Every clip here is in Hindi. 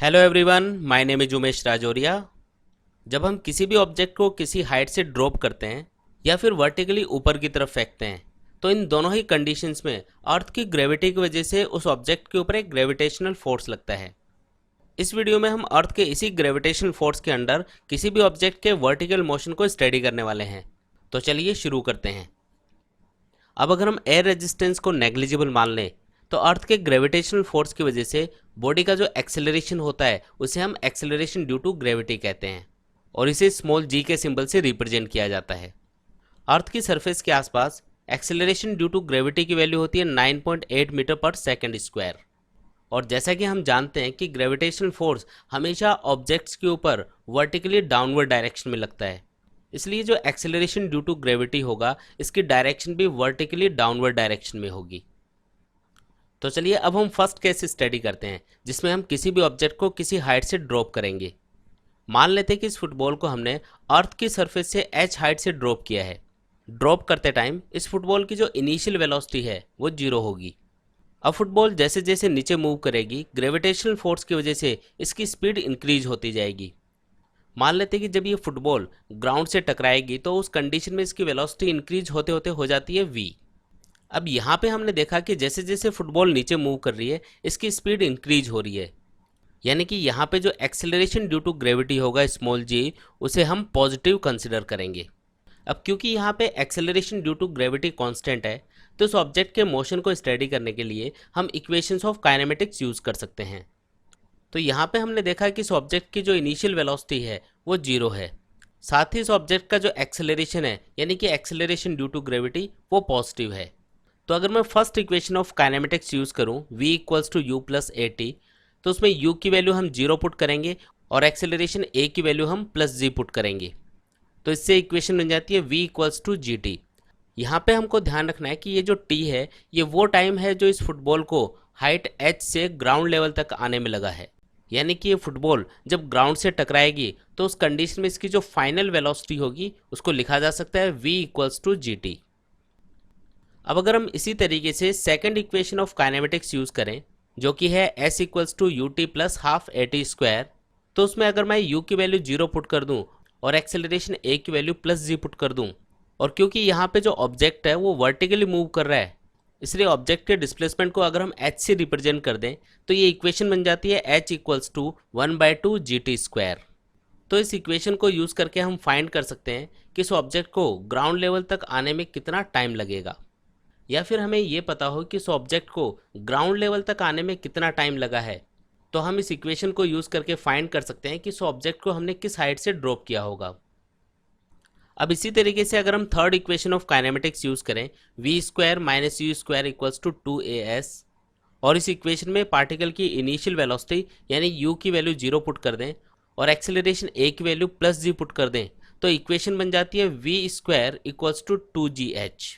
Hello everyone, my name is Umesh Rajoria. जब हम किसी भी ऑब्जेक्ट को किसी हाइट से ड्रॉप करते हैं या फिर वर्टिकली ऊपर की तरफ फेंकते हैं तो इन दोनों ही कंडीशंस में अर्थ की ग्रेविटी की वजह से उस ऑब्जेक्ट के ऊपर एक ग्रेविटेशनल फोर्स लगता है। इस वीडियो में हम अर्थ के इसी ग्रेविटेशनल फोर्स के अंडर किसी भी ऑब्जेक्ट के वर्टिकल मोशन को स्टडी करने वाले हैं। तो चलिए शुरू करते हैं। अब अगर हम एयर रेजिस्टेंस को नेग्लिजिबल मान लें तो अर्थ के ग्रेविटेशनल फोर्स की वजह से बॉडी का जो एक्सेलरेशन होता है उसे हम एक्सेलरेशन ड्यू टू ग्रेविटी कहते हैं और इसे स्मॉल जी के सिंबल से रिप्रेजेंट किया जाता है। अर्थ की सरफेस के आसपास एक्सेलरेशन ड्यू टू ग्रेविटी की वैल्यू होती है 9.8 मीटर पर सेकंड स्क्वायर। और जैसा कि हम जानते हैं कि ग्रेविटेशनल फोर्स हमेशा ऑब्जेक्ट्स के ऊपर वर्टिकली डाउनवर्ड डायरेक्शन में लगता है, इसलिए जो एक्सेलरेशन ड्यू टू ग्रेविटी होगा इसकी डायरेक्शन भी वर्टिकली डाउनवर्ड डायरेक्शन में होगी। तो चलिए अब हम फर्स्ट केस स्टडी करते हैं जिसमें हम किसी भी ऑब्जेक्ट को किसी हाइट से ड्रॉप करेंगे। मान लेते हैं कि इस फुटबॉल को हमने अर्थ की सरफेस से h हाइट से ड्रॉप किया है। ड्रॉप करते टाइम इस फुटबॉल की जो इनिशियल वेलोसिटी है वो 0 होगी। अब फुटबॉल जैसे जैसे नीचे मूव करेगी ग्रेविटेशनल फोर्स की वजह से इसकी स्पीड इंक्रीज होती जाएगी। मान लेते हैं कि जब ये फुटबॉल ग्राउंड से टकराएगी तो उस कंडीशन में इसकी वेलोसिटी इंक्रीज होते होते हो जाती है v। अब यहाँ पे हमने देखा कि जैसे जैसे फुटबॉल नीचे मूव कर रही है इसकी स्पीड इंक्रीज हो रही है, यानी कि यहाँ पे जो एक्सेलरेशन ड्यू टू ग्रेविटी होगा स्मॉल जी उसे हम पॉजिटिव कंसिडर करेंगे। अब क्योंकि यहाँ पे acceleration due to gravity constant है तो इस ऑब्जेक्ट के मोशन को स्टडी करने के लिए हम इक्वेशंस ऑफ काइनेमेटिक्स यूज कर सकते हैं। तो यहाँ पे हमने देखा कि इस ऑब्जेक्ट की जो इनिशियल वेलोसिटी है वो 0 है, साथ ही इस ऑब्जेक्ट का जो एक्सेलरेशन है यानी कि एक्सेलरेशन ड्यू टू ग्रेविटी वो पॉजिटिव है। तो अगर मैं first equation of kinematics use करूँ v equals to u plus a t, तो उसमें u की वैल्यू हम 0 पुट करेंगे और एक्सेलरेशन a की वैल्यू हम प्लस g पुट करेंगे। तो इससे इक्वेशन बन जाती है v equals to g t. यहाँ पर हमको ध्यान रखना है कि ये जो t है ये वो टाइम है जो इस फुटबॉल को हाइट h से ग्राउंड लेवल तक आने में लगा है, यानी कि ये फुटबॉल जब ग्राउंड से टकराएगी तो उस कंडीशन में इसकी जो फाइनल वेलोसिटी होगी उसको लिखा जा सकता है v equals to g t. अब अगर हम इसी तरीके से second equation of kinematics use करें जो कि है s equals to u t plus half a t square, तो उसमें अगर मैं u की वैल्यू 0 पुट कर दूं और एक्सेलरेशन a की वैल्यू प्लस g पुट कर दूं, और क्योंकि यहाँ पे जो ऑब्जेक्ट है वो वर्टिकली मूव कर रहा है इसलिए ऑब्जेक्ट के डिस्प्लेसमेंट को अगर हम h से रिप्रेजेंट कर दें तो ये इक्वेशन बन जाती है h equals to 1/2 g t square. तो इस इक्वेशन को यूज़ करके हम फाइंड कर सकते हैं कि इस ऑब्जेक्ट को ग्राउंड लेवल तक आने में कितना टाइम लगेगा, या फिर हमें ये पता हो कि इस ऑब्जेक्ट को ग्राउंड लेवल तक आने में कितना टाइम लगा है, तो हम इस इक्वेशन को यूज़ करके फाइंड कर सकते हैं कि इस ऑब्जेक्ट को हमने किस हाइट से ड्रॉप किया होगा। अब इसी तरीके से अगर हम third equation of kinematics use करें v square minus u square equals to 2as, और इस इक्वेशन में पार्टिकल की इनिशियल वेलोसिटी यानी u की वैल्यू 0 पुट कर दें और एक्सेलरेशन a की वैल्यू प्लस g पुट कर दें, तो इक्वेशन बन जाती है v square equals to 2gh।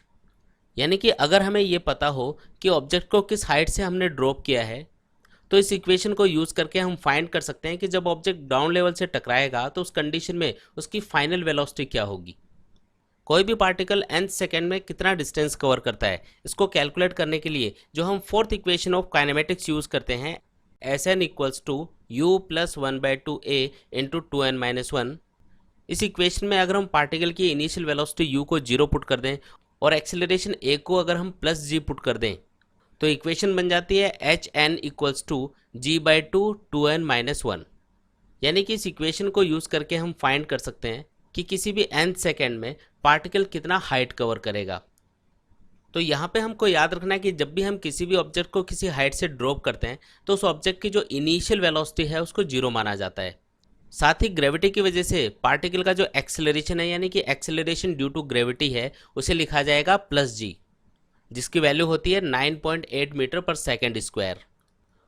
यानी कि अगर हमें ये पता हो कि ऑब्जेक्ट को किस हाइट से हमने ड्रॉप किया है तो इस इक्वेशन को यूज़ करके हम फाइंड कर सकते हैं कि जब ऑब्जेक्ट ग्राउंड लेवल से टकराएगा तो उस कंडीशन में उसकी फाइनल वेलोसिटी क्या होगी। कोई भी पार्टिकल nth सेकेंड में कितना डिस्टेंस कवर करता है इसको कैलकुलेट करने के लिए जो हम fourth equation of kinematics use करते हैं Sn equals to u plus 1/2 a into 2n minus 1। इस इक्वेशन में अगर हम पार्टिकल की इनिशियल वेलोसिटी u को 0 पुट कर दें और एक्सेलरेशन a को अगर हम प्लस g पुट कर दें तो इक्वेशन बन जाती है H n equals to g/2 2n minus 1। यानी कि इस इक्वेशन को यूज़ करके हम फाइंड कर सकते हैं कि किसी भी nth सेकेंड में पार्टिकल कितना हाइट कवर करेगा। तो यहाँ पे हमको याद रखना है कि जब भी हम किसी भी ऑब्जेक्ट को किसी हाइट से ड्रॉप करते हैं तो उस ऑब्जेक्ट की जो इनिशियल वेलोसिटी है उसको 0 माना जाता है। साथ ही ग्रेविटी की वजह से पार्टिकल का जो एक्सेलरेशन है यानी कि एक्सेलरेशन ड्यू टू ग्रेविटी है उसे लिखा जाएगा प्लस जी, जिसकी वैल्यू होती है 9.8 मीटर पर सेकंड स्क्वायर।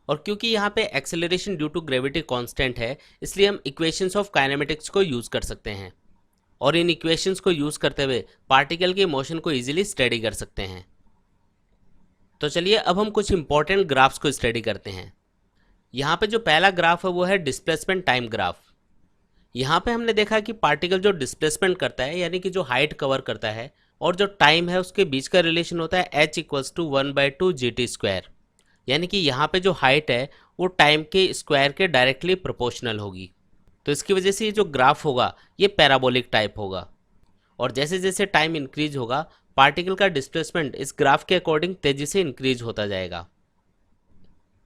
और क्योंकि यहाँ पे acceleration due to gravity constant है इसलिए हम इक्वेशंस ऑफ काइनेमेटिक्स को यूज़ कर सकते हैं और इन इक्वेशंस को यूज़ करते हुए पार्टिकल के मोशन को ईजिली स्टडी कर सकते हैं। तो चलिए अब हम कुछ इंपॉर्टेंट ग्राफ्स को स्टडी करते हैं। यहाँ पे जो पहला ग्राफ है वो है डिस्प्लेसमेंट टाइम ग्राफ। यहाँ पे हमने देखा कि पार्टिकल जो डिस्प्लेसमेंट करता है यानी कि जो हाइट कवर करता है और जो टाइम है उसके बीच का रिलेशन होता है h equals to 1/2 g t square. यानी कि यहाँ पे जो हाइट है वो टाइम के स्क्वायर के डायरेक्टली प्रोपोर्शनल होगी। तो इसकी वजह से ये जो ग्राफ होगा ये पैराबोलिक टाइप होगा, और जैसे जैसे टाइम इंक्रीज होगा पार्टिकल का डिस्प्लेसमेंट इस ग्राफ के अकॉर्डिंग तेजी से इंक्रीज होता जाएगा।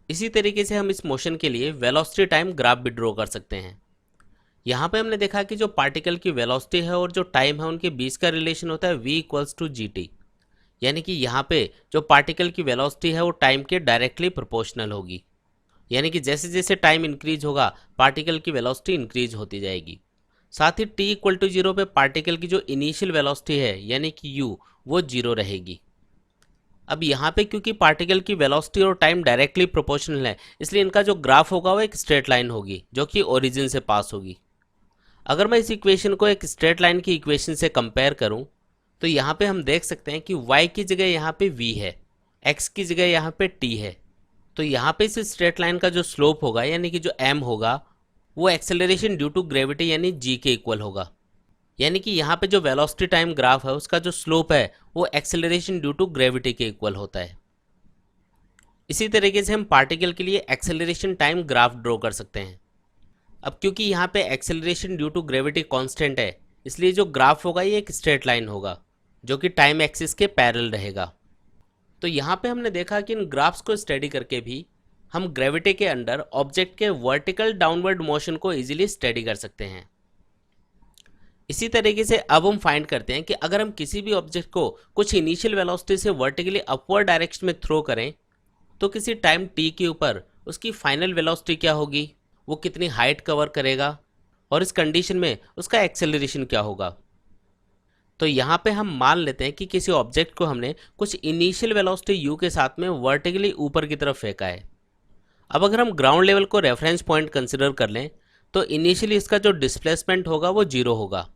इसी तरीके से हम इस मोशन के लिए वेलोसिटी टाइम ग्राफ भी ड्रॉ कर सकते हैं। यहाँ पे हमने देखा कि जो पार्टिकल की वेलोसिटी है और जो टाइम है उनके बीच का रिलेशन होता है v=gt, यानी कि यहाँ पे जो पार्टिकल की वेलोसिटी है वो टाइम के डायरेक्टली प्रोपोर्शनल होगी, यानी कि जैसे जैसे टाइम इंक्रीज होगा पार्टिकल की वेलोसिटी इंक्रीज होती जाएगी। साथ ही t=0 पे पार्टिकल की जो इनिशियल वेलोसिटी है यानी कि u वो 0 रहेगी। अब यहाँ पे क्योंकि पार्टिकल की वेलोसिटी और टाइम डायरेक्टली प्रोपोर्शनल है, इसलिए इनका जो ग्राफ होगा वो एक स्ट्रेट लाइन होगी जो कि ओरिजिन से पास होगी। अगर मैं इस इक्वेशन को एक स्ट्रेट लाइन की इक्वेशन से कंपेयर करूं तो यहाँ पे हम देख सकते हैं कि y की जगह यहाँ पे v है, x की जगह यहाँ पे t है। तो यहाँ पे इस स्ट्रेट लाइन का जो स्लोप होगा यानी कि जो m होगा वो एक्सेलरेशन ड्यू टू ग्रेविटी यानी g के इक्वल होगा, यानी कि यहाँ पे जो वेलोसिटी टाइम ग्राफ है उसका जो स्लोप है वो एक्सेलरेशन ड्यू टू ग्रेविटी के इक्वल होता है। इसी तरीके से हम पार्टिकल के लिए एक्सेलरेशन टाइम ग्राफ ड्रॉ कर सकते हैं। अब क्योंकि यहाँ पे acceleration due to gravity constant है, इसलिए जो ग्राफ होगा ये एक स्ट्रेट लाइन होगा जो कि टाइम एक्सिस के पैरेलल रहेगा। तो यहाँ पे हमने देखा कि इन ग्राफ्स को स्टडी करके भी हम ग्रेविटी के अंडर ऑब्जेक्ट के वर्टिकल डाउनवर्ड मोशन को इजीली स्टडी कर सकते हैं। इसी तरीके से अब हम फाइंड करते हैं कि अगर हम किसी भी ऑब्जेक्ट को कुछ इनिशियल वेलोसिटी से वर्टिकली अपवर्ड डायरेक्शन में थ्रो करें तो किसी टाइम t के ऊपर उसकी फाइनल वेलोसिटी क्या होगी, वो कितनी हाइट कवर करेगा और इस कंडीशन में उसका एक्सेलरेशन क्या होगा। तो यहाँ पे हम मान लेते हैं कि किसी ऑब्जेक्ट को हमने कुछ इनिशियल वेलोसिटी u के साथ में वर्टिकली ऊपर की तरफ फेंका है। अब अगर हम ग्राउंड लेवल को रेफरेंस पॉइंट कंसिडर कर लें तो इनिशियली इसका जो डिस्प्लेसमेंट होगा वो 0 होगा।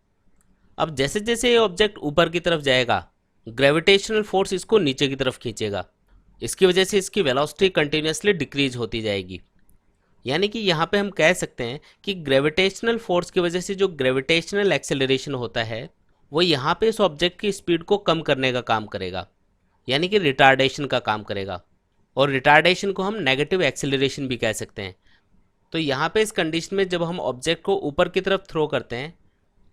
अब जैसे जैसे ये ऑब्जेक्ट ऊपर की तरफ जाएगा ग्रेविटेशनल फोर्स इसको नीचे की तरफ खींचेगा, इसकी वजह से इसकी वेलोसिटी कंटिन्यूसली डिक्रीज होती जाएगी। यानी कि यहाँ पे हम कह सकते हैं कि ग्रेविटेशनल फोर्स की वजह से जो ग्रेविटेशनल एक्सेलरेशन होता है वो यहाँ पे इस ऑब्जेक्ट की स्पीड को कम करने का काम करेगा, यानी कि रिटार्डेशन का काम करेगा, और रिटार्डेशन को हम नेगेटिव एक्सेलरेशन भी कह सकते हैं। तो यहाँ पे इस कंडीशन में जब हम ऑब्जेक्ट को ऊपर की तरफ थ्रो करते हैं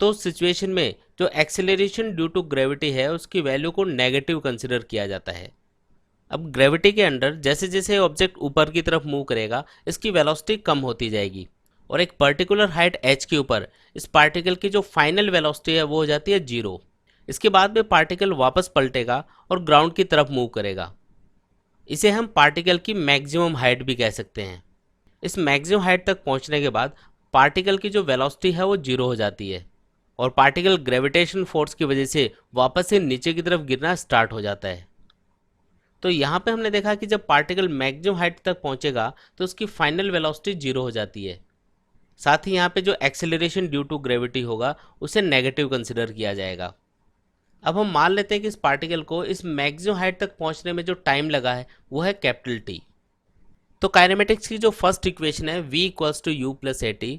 तो उस सिचुएशन में जो एक्सेलरेशन ड्यू टू ग्रेविटी है उसकी वैल्यू को नेगेटिव कंसिडर किया जाता है। अब ग्रेविटी के अंडर जैसे जैसे ऑब्जेक्ट ऊपर की तरफ मूव करेगा इसकी वेलोसिटी कम होती जाएगी और एक पर्टिकुलर हाइट h के ऊपर इस पार्टिकल की जो फाइनल वेलोसिटी है वो हो जाती है 0। इसके बाद में पार्टिकल वापस पलटेगा और ग्राउंड की तरफ मूव करेगा। इसे हम पार्टिकल की मैक्सिमम हाइट भी कह सकते हैं। इस मैक्सिमम हाइट तक पहुंचने के बाद पार्टिकल की जो वेलोसिटी है वो 0 हो जाती है और पार्टिकल ग्रेविटेशन फोर्स की वजह से वापस से नीचे की तरफ गिरना स्टार्ट हो जाता है। तो यहाँ पे हमने देखा कि जब पार्टिकल मैक्सिमम हाइट तक पहुँचेगा तो उसकी फाइनल वेलोसिटी 0 हो जाती है। साथ ही यहाँ पे जो एक्सेलरेशन ड्यू टू ग्रेविटी होगा उसे नेगेटिव कंसिडर किया जाएगा। अब हम मान लेते हैं कि इस पार्टिकल को इस मैक्सिमम हाइट तक पहुँचने में जो टाइम लगा है वो है कैपिटल T। तो काइनेमेटिक्स की जो फर्स्ट इक्वेशन है v=u+at,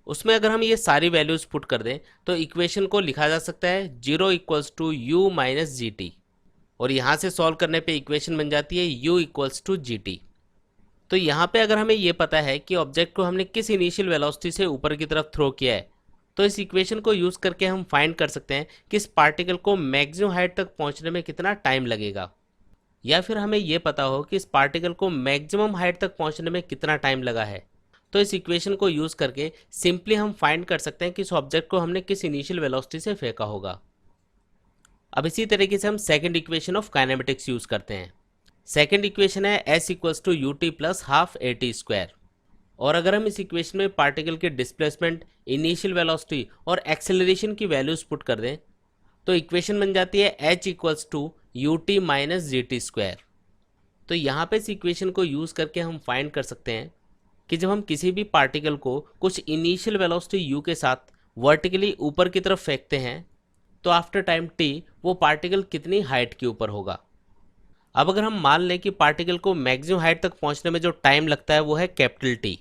उसमें अगर हम ये सारी वैल्यूज पुट कर दें तो इक्वेशन को लिखा जा सकता है 0 = u - gt, और यहाँ से सॉल्व करने पे इक्वेशन बन जाती है u = gt। तो यहाँ पे अगर हमें ये पता है कि ऑब्जेक्ट को हमने किस इनिशियल वेलोसिटी से ऊपर की तरफ थ्रो किया है तो इस इक्वेशन को यूज़ करके हम फाइंड कर सकते हैं कि इस पार्टिकल को मैक्सिमम हाइट तक पहुँचने में कितना टाइम लगेगा, या फिर हमें ये पता हो कि इस पार्टिकल को मैक्सिमम हाइट तक पहुँचने में कितना टाइम लगा है। तो इस इक्वेशन को यूज़ करके सिंपली हम फाइंड कर सकते हैं कि इस ऑब्जेक्ट को हमने किस इनिशियल वेलोसिटी से फेंका होगा। अब इसी तरीके से हम second equation of kinematics use करते हैं। सेकंड इक्वेशन है s = ut + ½ at², और अगर हम इस इक्वेशन में पार्टिकल के डिस्प्लेसमेंट, इनिशियल वेलोसिटी और एक्सेलरेशन की वैल्यूज पुट कर दें तो इक्वेशन बन जाती है h = ut - gt²। तो यहाँ पे इस इक्वेशन को यूज़ करके हम फाइंड कर सकते हैं कि जब हम किसी भी पार्टिकल को कुछ इनिशियल वेलोसिटी u के साथ वर्टिकली ऊपर की तरफ फेंकते हैं तो आफ्टर टाइम t वो पार्टिकल कितनी हाइट के ऊपर होगा। अब अगर हम मान लें कि पार्टिकल को मैक्सिमम हाइट तक पहुंचने में जो टाइम लगता है वो है कैपिटल T,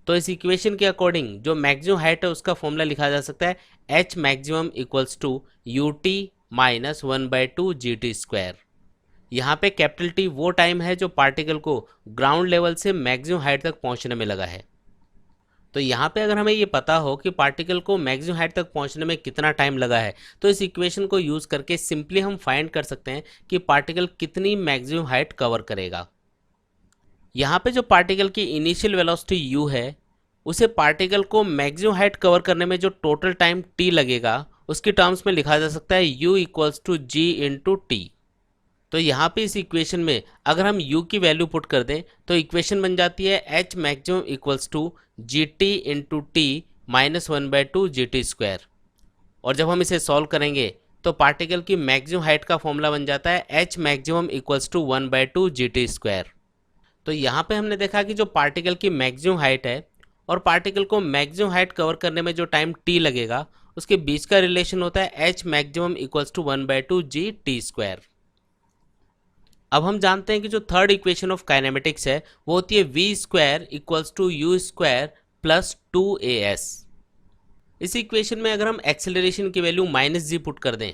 तो इस इक्वेशन के अकॉर्डिंग जो मैक्सिमम हाइट है उसका फॉर्मूला लिखा जा सकता है h maximum = ut - 1/2 gt²। यहाँ पे कैपिटल टी वो टाइम है जो पार्टिकल को ग्राउंड लेवल से मैक्सिमम हाइट तक पहुँचने में लगा है। तो यहाँ पे अगर हमें ये पता हो कि पार्टिकल को मैक्सिमम हाइट तक पहुँचने में कितना टाइम लगा है, तो इस इक्वेशन को यूज़ करके सिंपली हम फाइंड कर सकते हैं कि पार्टिकल कितनी मैक्सिमम हाइट कवर करेगा। यहाँ पे जो पार्टिकल की इनिशियल वेलोसिटी u है, उसे पार्टिकल को मैक्सिमम हाइट कवर करने में जो टोटल टाइम t लगेगा, उसकी टर्म्स में लिखा जा सकता है u equals to g into t. तो यहाँ पे इस इक्वेशन में अगर हम u की वैल्यू पुट कर दें तो इक्वेशन बन जाती है h maximum equals to g t into t minus 1/2 g t square. और जब हम इसे सॉल्व करेंगे तो पार्टिकल की मैक्सिमम हाइट का फॉर्मूला बन जाता है h maximum equals to 1/2 g t square. तो यहाँ पे हमने देखा कि जो पार्टिकल की मैक्सिमम हाइट है और पार्टिकल को मैक्सिमम हाइट कवर करने में जो टाइम t लगेगा, उसके बीच का रिलेशन होता है h maximum equals to 1/2 g t square. अब हम जानते हैं कि जो थर्ड इक्वेशन ऑफ काइनेमेटिक्स है वो होती है v square equals to u square plus 2as। इस इक्वेशन में अगर हम एक्सेलरेशन की वैल्यू -g पुट कर दें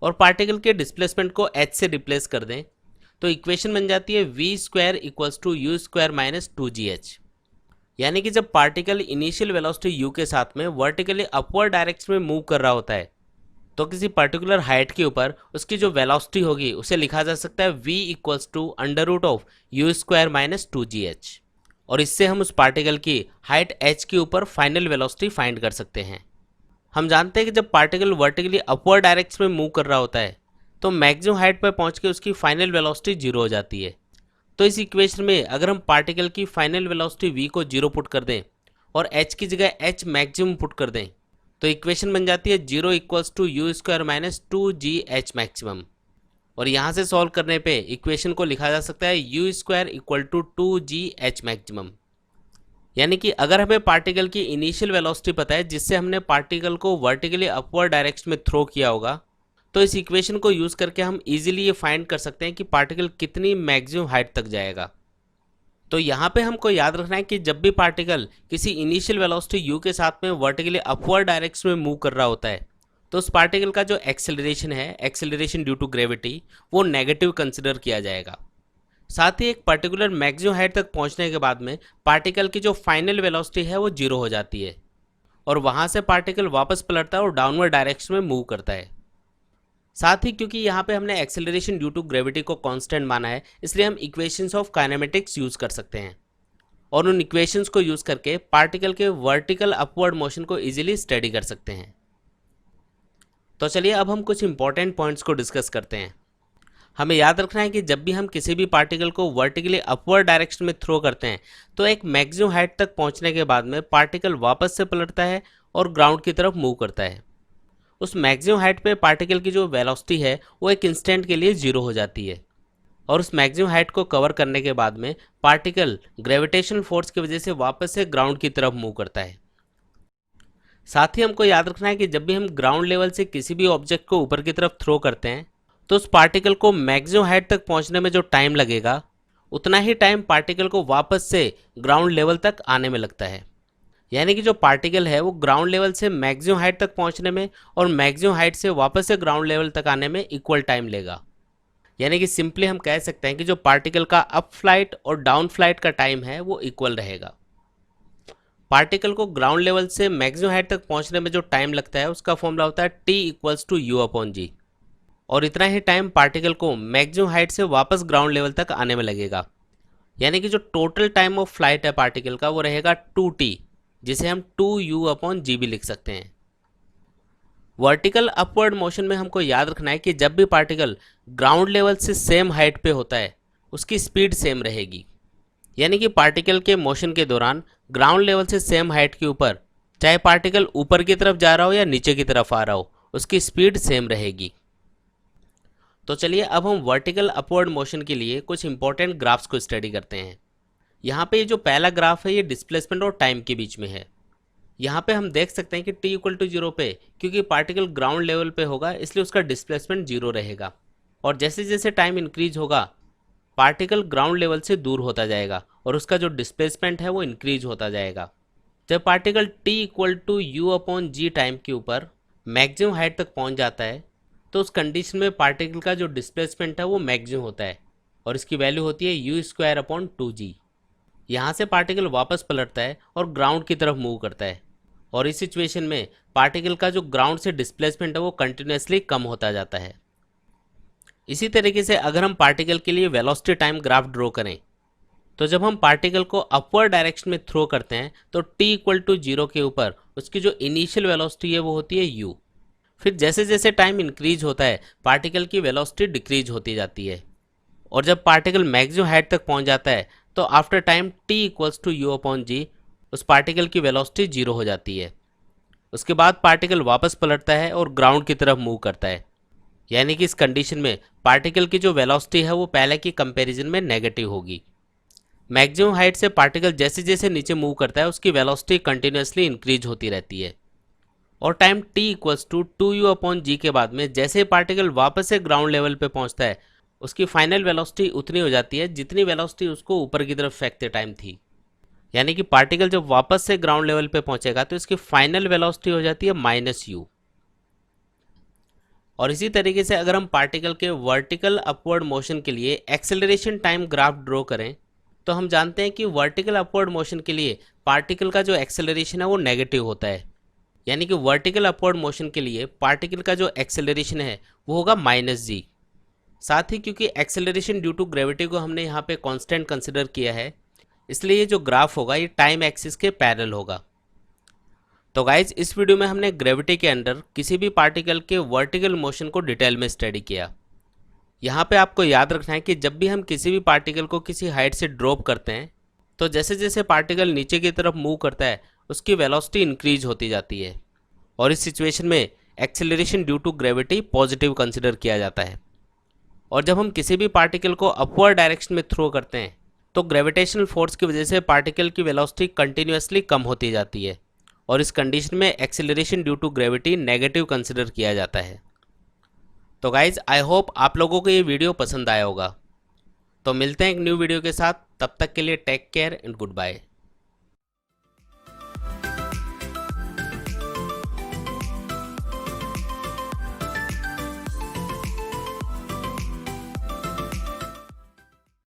और पार्टिकल के डिस्प्लेसमेंट को h से रिप्लेस कर दें तो इक्वेशन बन जाती है v square equals to u square minus 2gh। यानी कि जब पार्टिकल इनिशियल वेलोसिटी u के साथ में वर्टिकली अपवर्ड डायरेक्शन में मूव कर रहा होता है, तो किसी पर्टिकुलर हाइट के ऊपर उसकी जो वेलोसिटी होगी उसे लिखा जा सकता है v equals to under root of u square minus 2gh। और इससे हम उस पार्टिकल की हाइट h के ऊपर फाइनल वेलोसिटी फाइंड कर सकते हैं। हम जानते हैं कि जब पार्टिकल वर्टिकली अपवर्ड डायरेक्शन में मूव कर रहा होता है तो मैक्सिमम हाइट पर पहुंच के उसकी फाइनल वेलोसिटी 0 हो जाती है। तो इस इक्वेशन में अगर हम पार्टिकल की फाइनल वेलोसिटी v को 0 पुट कर दें और h की जगह h मैक्सिमम पुट कर दें तो इक्वेशन बन जाती है 0 equals to u square minus 2gh maximum. और यहाँ से सॉल्व करने पे इक्वेशन को लिखा जा सकता है u square equal to 2gh maximum. यानी कि अगर हमें पार्टिकल की इनिशियल वेलोसिटी पता है जिससे हमने पार्टिकल को वर्टिकली अपवर्ड डायरेक्शन में थ्रो किया होगा, तो इस इक्वेशन को यूज़ करके हम इजीली ये फाइंड कर सकते हैं कि पार्टिकल कितनी मैक्सिमम हाइट तक जाएगा। तो यहाँ पे हमको याद रखना है कि जब भी पार्टिकल किसी इनिशियल वेलोसिटी u के साथ में वर्टिकली अपवर्ड डायरेक्शन में मूव कर रहा होता है तो उस पार्टिकल का जो एक्सेलरेशन है, एक्सेलरेशन ड्यू टू ग्रेविटी, वो नेगेटिव कंसिडर किया जाएगा। साथ ही एक पर्टिकुलर मैक्सिमम हाइट तक पहुँचने के बाद में पार्टिकल की जो फाइनल वेलोसिटी है वो 0 हो जाती है और वहाँ से पार्टिकल वापस पलटता है और डाउनवर्ड डायरेक्शन में मूव करता है। साथ ही क्योंकि यहाँ पे हमने एक्सेलरेशन ड्यू टू ग्रेविटी को कांस्टेंट माना है, इसलिए हम इक्वेशंस ऑफ काइनेमेटिक्स यूज़ कर सकते हैं और उन इक्वेशंस को यूज़ करके पार्टिकल के वर्टिकल अपवर्ड मोशन को इजीली स्टडी कर सकते हैं। तो चलिए अब हम कुछ इंपॉर्टेंट पॉइंट्स को डिस्कस करते हैं। हमें याद रखना है कि जब भी हम किसी भी पार्टिकल को वर्टिकली अपवर्ड डायरेक्शन में थ्रो करते हैं तो एक मैक्सिमम हाइट तक पहुँचने के बाद में पार्टिकल वापस से पलटता है और ग्राउंड की तरफ मूव करता है। उस मैक्सिमम हाइट पे पार्टिकल की जो वेलोसिटी है वो एक इंस्टेंट के लिए 0 हो जाती है और उस मैक्सिमम हाइट को कवर करने के बाद में पार्टिकल ग्रेविटेशनल फोर्स की वजह से वापस से ग्राउंड की तरफ मूव करता है। साथ ही हमको याद रखना है कि जब भी हम ग्राउंड लेवल से किसी भी ऑब्जेक्ट को ऊपर की तरफ थ्रो करते हैं तो उस पार्टिकल को मैक्सिमम हाइट तक पहुंचने में जो टाइम लगेगा उतना ही टाइम पार्टिकल को वापस से ग्राउंड लेवल तक आने में लगता है। यानी कि जो पार्टिकल है वो ग्राउंड लेवल से मैक्सिमम हाइट तक पहुंचने में और मैक्सिमम हाइट से वापस से ग्राउंड लेवल तक आने में इक्वल टाइम लेगा। यानी कि सिंपली हम कह सकते हैं कि जो पार्टिकल का अप फ्लाइट और डाउन फ्लाइट का टाइम है वो इक्वल रहेगा। पार्टिकल को ग्राउंड लेवल से मैक्सिमम हाइट तक पहुंचने में जो टाइम लगता है उसका फॉर्मूला होता है t equals to u upon g, और इतना ही टाइम पार्टिकल को मैक्सिमम हाइट से वापस ग्राउंड लेवल तक आने में लगेगा। यानी कि जो टोटल टाइम ऑफ फ्लाइट है पार्टिकल का वो रहेगा 2t, जिसे हम 2u अपॉन जी भी लिख सकते हैं। वर्टिकल अपवर्ड मोशन में हमको याद रखना है कि जब भी पार्टिकल ग्राउंड लेवल से सेम हाइट पे होता है उसकी स्पीड सेम रहेगी। यानी कि पार्टिकल के मोशन के दौरान ग्राउंड लेवल से सेम हाइट के ऊपर चाहे पार्टिकल ऊपर की तरफ जा रहा हो या नीचे की तरफ आ रहा हो, उसकी स्पीड सेम रहेगी। तो चलिए अब हम वर्टिकल अपवर्ड मोशन के लिए कुछ इंपॉर्टेंट ग्राफ्स को स्टडी करते हैं। यहाँ पे ये जो पहला ग्राफ है ये डिस्प्लेसमेंट और टाइम के बीच में है। यहाँ पे हम देख सकते हैं कि t इक्वल टू 0 पे क्योंकि पार्टिकल ग्राउंड लेवल पे होगा इसलिए उसका डिस्प्लेसमेंट 0 रहेगा, और जैसे जैसे टाइम इंक्रीज होगा पार्टिकल ग्राउंड लेवल से दूर होता जाएगा और उसका जो डिस्प्लेसमेंट है वो इंक्रीज होता जाएगा। जब particle t equal to u upon g time के ऊपर मैक्सिमम हाइट तक पहुँच जाता है तो उस कंडीशन में पार्टिकल का जो डिस्प्लेसमेंट है वो मैक्सिमम होता है और इसकी वैल्यू होती है यू स्क्वायर अपॉन 2g। यहाँ से पार्टिकल वापस पलटता है और ग्राउंड की तरफ मूव करता है और इस सिचुएशन में पार्टिकल का जो ग्राउंड से डिस्प्लेसमेंट है वो कंटिन्यूसली कम होता जाता है। इसी तरीके से अगर हम पार्टिकल के लिए वेलोसिटी टाइम ग्राफ ड्रॉ करें तो जब हम पार्टिकल को अपवर्ड डायरेक्शन में थ्रो करते हैं तो t इक्वल टू 0 के ऊपर उसकी जो इनिशियल वेलोसिटी है वो होती है u। फिर जैसे जैसे टाइम इंक्रीज होता है पार्टिकल की वेलोसिटी डिक्रीज होती जाती है और जब पार्टिकल मैक्सिमम हाइट तक पहुंच जाता है तो after time t equals to u upon g उस पार्टिकल की वेलोसिटी 0 हो जाती है। उसके बाद पार्टिकल वापस पलटता है और ग्राउंड की तरफ मूव करता है, यानी कि इस कंडीशन में पार्टिकल की जो वेलोसिटी है वो पहले की कंपैरिजन में नेगेटिव होगी। मैक्सिमम हाइट से पार्टिकल जैसे जैसे नीचे मूव करता है उसकी वेलोसिटी कंटिन्यूसली इंक्रीज होती रहती है और time t equals to 2u upon g के बाद में जैसे ही पार्टिकल वापस से ग्राउंड लेवल पे पहुंचता है उसकी फाइनल वेलोसिटी उतनी हो जाती है जितनी वेलोसिटी उसको ऊपर की तरफ फेंकते टाइम थी। यानी कि पार्टिकल जब वापस से ग्राउंड लेवल पे पहुंचेगा तो इसकी फाइनल वेलोसिटी हो जाती है -u। और इसी तरीके से अगर हम पार्टिकल के वर्टिकल अपवर्ड मोशन के लिए एक्सेलरेशन टाइम ग्राफ ड्रॉ करें तो हम जानते हैं कि वर्टिकल अपवर्ड मोशन के लिए पार्टिकल का जो एक्सेलरेशन है वो नेगेटिव होता है। यानी कि वर्टिकल अपवर्ड मोशन के लिए पार्टिकल का जो एक्सेलरेशन है वो होगा -g। साथ ही क्योंकि एक्सेलरेशन ड्यू टू ग्रेविटी को हमने यहाँ पे कांस्टेंट कंसिडर किया है इसलिए ये जो ग्राफ होगा ये टाइम एक्सिस के पैरेलल होगा। तो गाइज इस वीडियो में हमने ग्रेविटी के अंडर किसी भी पार्टिकल के वर्टिकल मोशन को डिटेल में स्टडी किया। यहाँ पे आपको याद रखना है कि जब भी हम किसी भी पार्टिकल को किसी हाइट से ड्रॉप करते हैं तो जैसे जैसे पार्टिकल नीचे की तरफ मूव करता है उसकी वेलोसिटी इंक्रीज होती जाती है और इस सिचुएशन में acceleration due to gravity positive consider किया जाता है। और जब हम किसी भी पार्टिकल को अपवर्ड डायरेक्शन में थ्रो करते हैं तो ग्रेविटेशनल फोर्स की वजह से पार्टिकल की वेलोसिटी कंटिन्यूसली कम होती जाती है और इस कंडीशन में acceleration due to gravity negative consider किया जाता है। तो गाइज आई होप आप लोगों को ये वीडियो पसंद आया होगा। तो मिलते हैं एक न्यू वीडियो के साथ, तब तक के लिए take care and good bye.